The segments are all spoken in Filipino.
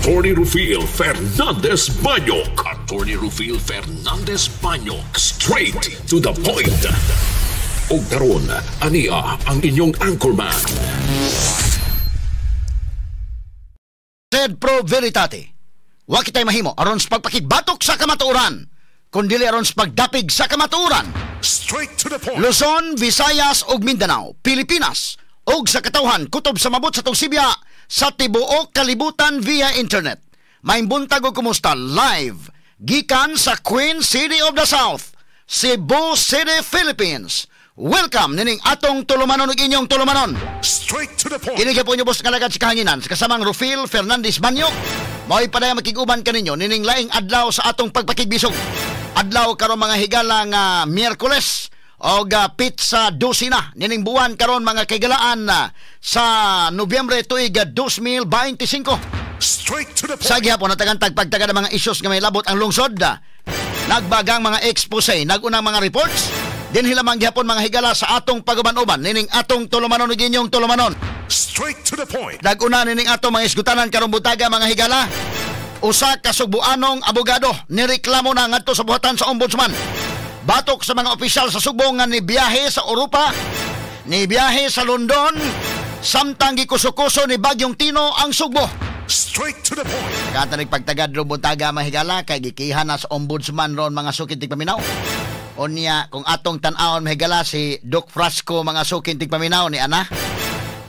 Attorney Rufil Fernandez Banyok. Attorney Rufil Fernandez Banyok. Straight to the point. O karon, ania ang inyong anchorman. Sed pro veritate. Wa kitay mahimo aron sa pagpakigbatok sa kamatuoran, kundi aron sa pagdapig sa kamatuoran. Straight to the point. Luzon, Visayas ug Mindanao, Pilipinas ug sa katawhan kutob sa mabot sa Sibya sa tibuok kalibutan via internet. May buntag og kumusta live gikan sa Queen City of the South, Cebu City, Philippines. Welcome nining atong tulumanon ug inyong tulumanon. Straight to the point. Kini po niyo boss kalagad sa kahanginan sa kasamang Rufil Fernandez Banyok. Mao'y padayang makiguban kaninyo nining laing adlaw sa atong pagpakigbisog. Adlaw karon mga higala nga Miyerkules o pizza dosina nining buwan karon mga kaigalaan sa Nobyembre tuig 2025. Straight to the point. Sa gihapon natagantag pagtagad mga issues nga may labot ang lungsod. Nagbagang mga expose, nagunang mga reports. Din hilamang gihapon mga higala sa atong pagaban-uban nining atong tulumanon ug inyong tulumanon. Straight to the point. Naguna nining atong mga isgutanan karong butaga mga higala. Usa ka Sugbuanong abogado nireklamo na ngadto sa buhatan sa ombudsman. Batok sa mga opisyal sa Sugbo nga ni biyahe sa Europa, ni biyahe sa London, samtang gikuso-kuso ni Bagyong Tino ang Sugbo. Straight to the point. Kata nagpagtagad ro buntaga mahigala kay gikihan na sa ombudsman ron mga sukid tigpaminaw. Unya kung atong tan-awon mahigala si Doc Frasco mga sukid tigpaminaw ni ana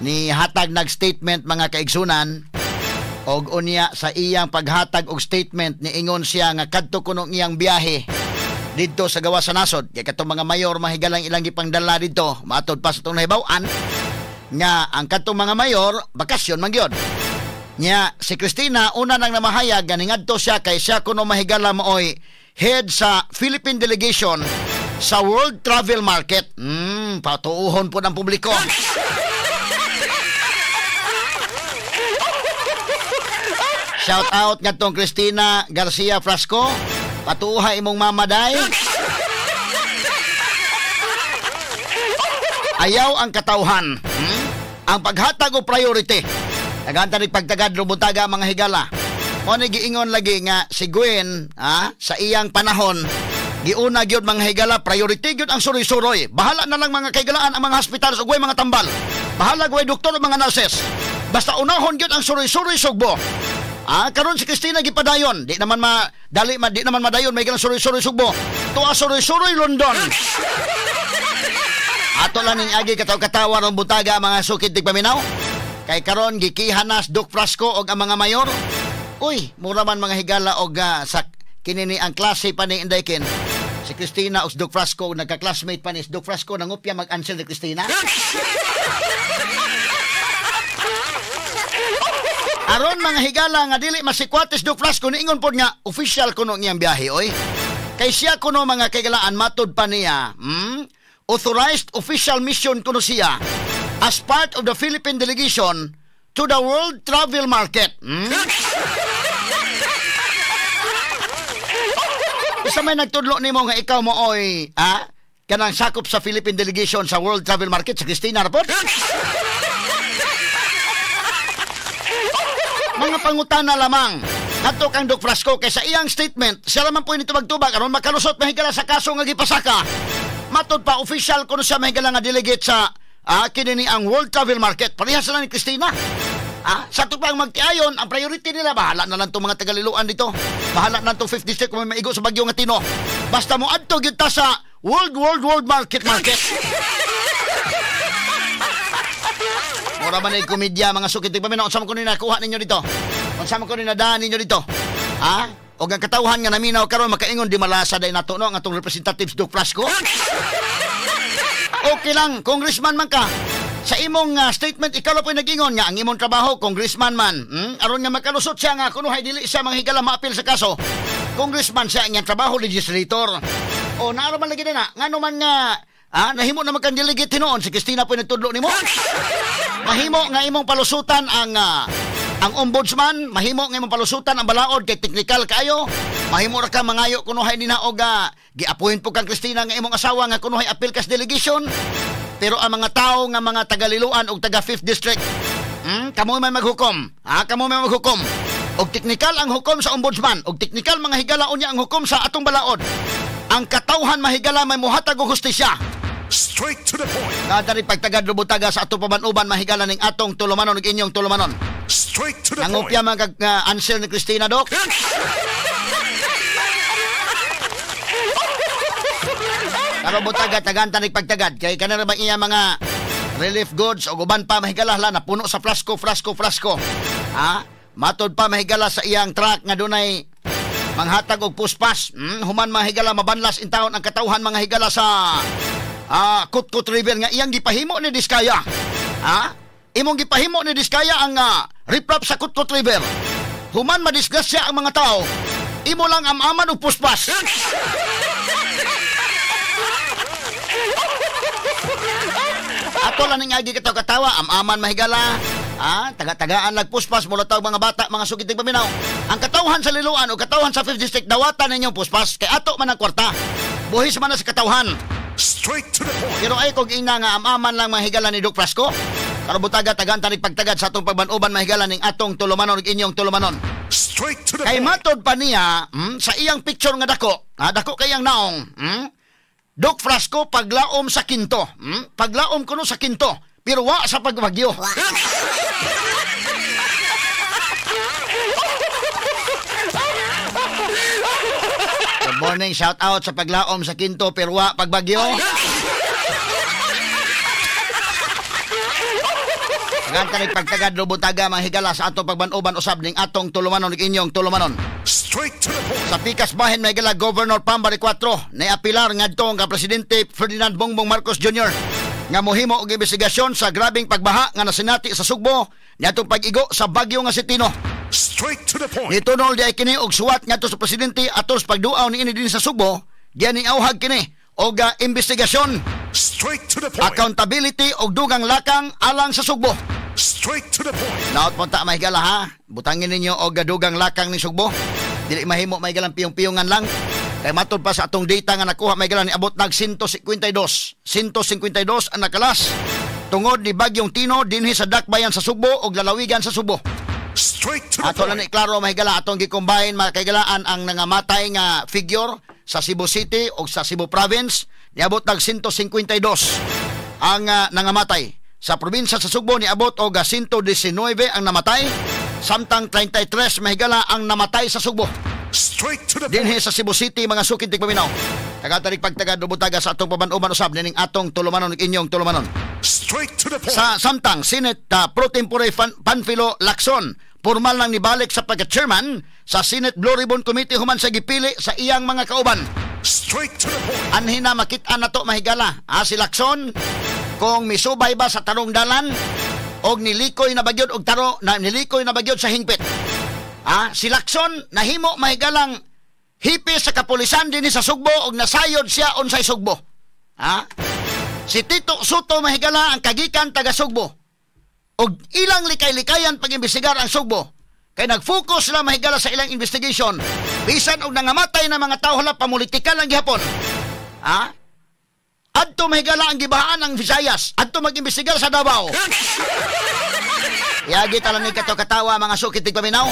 ni hatag nag-statement mga kaigsunan. Og unya sa iyang paghatag og statement ni ingon siya nga kadto kuno iyang biyahe dito sa gawa sa nasod. Kaya katong mga mayor mahigalang ilang gipangdala dito matod pa sa itong nahibawan nga ang katong mga mayor bakasyon man gyud nya si Cristina una nang namahayag ganingadto siya kay siya kuno mahigala maoy head sa Philippine delegation sa World Travel Market. Patuuhon po ng publiko. Shout out ngadtong Cristina Garcia Frasco. Patuha imong mamaday. Ayaw ang katawhan. Ang paghatag o priority. Naganta nagpagtagad rubuntaga mga higala. Mo ni giingon lagi nga si Gwen sa iyang panahon giuna gyud mga higala priority gyud ang suroy-suroy. Bahala na lang mga kaigalaan ang mga hospital ug mga tambal. Bahala gaway doktor ug mga nurses. Basta unahon gyud ang suroy-suroy Sugbo. Karon si Cristina gipadayon, di naman madayon may ganang suroy-suroy Sugbo. Tuwa suroy-suroy London. Ato lang ning agi kataw-katawa ron buntaga mga sukid tigpaminaw. Kay karon gikihanas Doc Frasco og ang mga mayor. Uy, mura man mga higala og sa kinini ang klase pa ni Indaykin. Si Cristina og Doc Frasco nagka-classmate pa ni Doc Frasco nangupya mag-answer ni Cristina. Aron mga higala nga dili masikwates Doc Frasco niingon pod nga official kuno ngiyang biyahe oy. Kay siya kuno mga kaigalaan matud pa niya, authorized official mission kuno siya as part of the Philippine delegation to the World Travel Market. Isa may nagtudlo nimo nga ikaw mo oy, kanang sakop sa Philippine delegation sa World Travel Market sa Cristina rapod? Mga pangutana lamang nato kang Doc Frasco kay sa iyang statement siya naman po nito magtubag aron makalusot mahigala sa kaso nga gipasaka. Matod pa official kuno siya mahigala nga delegate sa kinini ang World Travel Market. Parehas na ni Cristina. Sa ito pang magtiayon ang priority nila bahala na lang itong mga tagaliluan dito. Bahala na itong 5th district kung may maigo sa Bagyo nga Tino. Basta mo adto gyud ta sa World Market. Mura man ay komedya mga sukit tigpaminaw. Unsa man ko ni nakuha ninyo dito? Unsa man ko ni nadaan ninyo dito? O ang katawhan nga naminaw karon makaingon di malasa day nato no ang atong representatives Doc Frasco. Okay lang, congressman man ka. Sa imong statement ikaw po nag-ingon nga ang imong trabaho congressman man. Aron nga makalusot siya nga kuno hay dili siya manghigala maapil sa kaso. Congressman siya ang trabaho legislator. O naaro man lagi na ngano man nga nahimo na magkandelegate hinoon si Cristina po nagtudlo nimo. Mahimo nga imong palusutan ang ombudsman, mahimo nga imong palusutan ang balaod kay technical kayo. Mahimo ra ka mangayo kuno hay ninaog giapuhin po kang Cristina nga imong asawa nga kuno hay apil kas delegation. Pero ang mga tao nga mga tagaliluan og taga 5th district, kamo man maghukom. Kamo man maghukom. Og teknikal ang hukom sa ombudsman, og teknikal mga higala unya ang hukom sa atong balaod. Ang katawhan mahigala may muhatag og hustisya. Straight to the point. Nadari pagtagad lubutaga sa atong paban-uban mahigala ning atong tulumanon ug inyong tulumanon. Straight to the point. Nangupya man kag answer ni Christina, Dok. Pero butaga tagant tanig pagtagad kay kanara ba iya mga relief goods o uban pa mahigala na puno sa flasko. Ha? Matod pa mahigala sa iyang truck nga dunay manghatag og puspas. Human mahigala mabanlas in taon ang katawhan mga higala sa Kutkut River nga iyang gipahimo ni Diskaya. Ha? Imong gipahimo ni Diskaya ang riprap sa Kutkut River. Human madisgrasya ang mga tao. Imo lang amaman og puspas. Ato lang nga agi katawa, amaman mahigala. Taga-tagaan nagpuspas mula tawag mga bata, mga sukiting paminaw. Ang katawhan sa Liloan o katawhan sa 5th District, dawatan ninyong puspas, kay ato man ang kwarta. Buhis man na sa katawhan. Straight to the point. Pero ay kung ina nga amaman lang mahigala ni Doc Frasco, karabutaga tagan tanig pagtagad sa atong pagbanuban mahigala ning atong tulumanon ug inyong tulumanon. Straight to the kay point. matod pa niya, sa iyang picture nga dako, dako kayang naong, Doc Frasco paglaom sa kinto. Paglaom kuno sa kinto, pero wa sa pagbagyo. Good morning, shout out sa paglaom sa kinto, pero wa pagbagyo. Gantanig pagtagad lubutaga mahigala sa atong pagbanuban usab ning atong tulumanon ug inyong tulumanon. Straight to the point. Sa pikas bahin mahigala Governor Pambari 4 na apilar ngadto nga Presidente Ferdinand Bongbong Marcos Jr. nga mohimo og investigasyon sa grabing pagbaha nga nasinati sa Sugbo niadtong pag-igo sa bagyo nga si Tino. Straight to the point. Nitunol di ay kini og suwat ngadto sa Presidente atos pagduaw niini dinhi sa Sugbo, gining awhag kini og investigasyon, Straight to the point. accountability og dugang lakang alang sa Sugbo. Straight to the point. Naot po ta mahigala ha. Butangin ninyo og gadugang lakang ni Sugbo. Dili mahimo mahigalang piyong-piyongan lang. Kay matod pa sa atong data nga nakuha mahigala ni abot nag 152. 152 ang nakalas tungod ni bagyong Tino dinhi sa dakbayan sa Sugbo og lalawigan sa Sugbo. Straight to the Ato lang point. ni klaro mahigala atong gikombahin makaigalaan ang nangamatay nga figure sa Cebu City o sa Cebu Province. Niabot nag 152 ang nangamatay. Sa probinsya sa Sugbo niabot og 119 ang namatay, samtang 33 mahigala ang namatay sa Sugbo. Straight to the Dinhi point. sa Cebu City mga sukintig paminaw. Tagatarig pagtagad lubutaga sa atong paban-uban usab ning atong tulumanon ug inyong tulumanon. Straight to the point. Sa samtang Senate Pro Tempore Panfilo Lacson formal nang nibalik sa pagka-chairman sa Senate Blue Ribbon Committee human sa gipili sa iyang mga kauban. Straight to the point. Anhin na makita na to mahigala. Si Lacson kung misubay ba sa tarong dalan og nilikoy na bagyod og nilikoy na bagyod sa hingpit. Si Lacson nahimo mahigalang hipi sa kapulisan dinhi sa Sugbo og nasayod siya unsay Sugbo. Si Tito Soto mahigala ang kagikan taga Sugbo. Og ilang likay-likayan pag-imbestigar ang Sugbo. Kay nag-focus sila mahigala sa ilang investigation. Bisan og nangamatay na mga tao hala pamulitikal ang gihapon. Adto mahigala ang gibahaan ng Visayas. Adto mag-imbestigar sa Davao. Yagi talang ni katawa mga sukitig paminaw.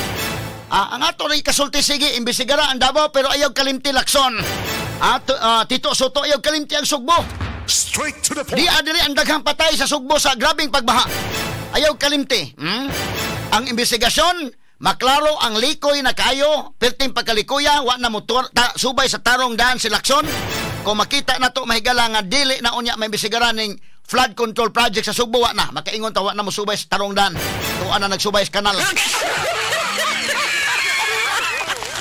Ang ato rin kasulti sige, imbestigara ang Davao pero ayaw kalimti Lacson. Tito Soto ayaw kalimti ang Sugbo. Straight to the point. Di adiri ang daghang patay sa Sugbo sa grabing pagbaha. Ayaw kalimti. Ang investigasyon, maklaro ang likoy na kayo, perting pagkalikuya, wa na motor, subay sa tarong daan si Lacson. Kung makita na to mahigala nga dili na unya may imbestigaran ning flood control project sa Sugbo, wa na. Makaingon tawa na mo subay sa tarong daan. Tuwa na nagsubay sa kanal.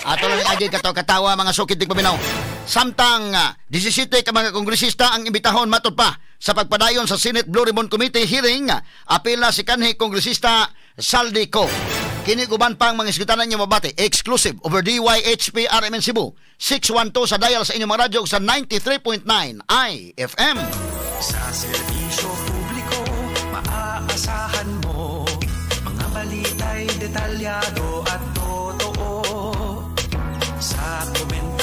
Ato lang agi katawa mga sukitig paminaw. Samtang 17 ka mga kongresista ang imbitahon matod pa sa pagpadayon sa Senate Blue Ribbon Committee hearing, apil na si kanhi kongresista Saldi Co. Kini guban pang mga isgutanan niyo mabati exclusive over DYHP RMN Cebu 612 sa dial sa inyong mga radyo sa 93.9 IFM. Sa serbisyo publiko, maaasahan mo mga balita'y detalyado at totoo. Sa komento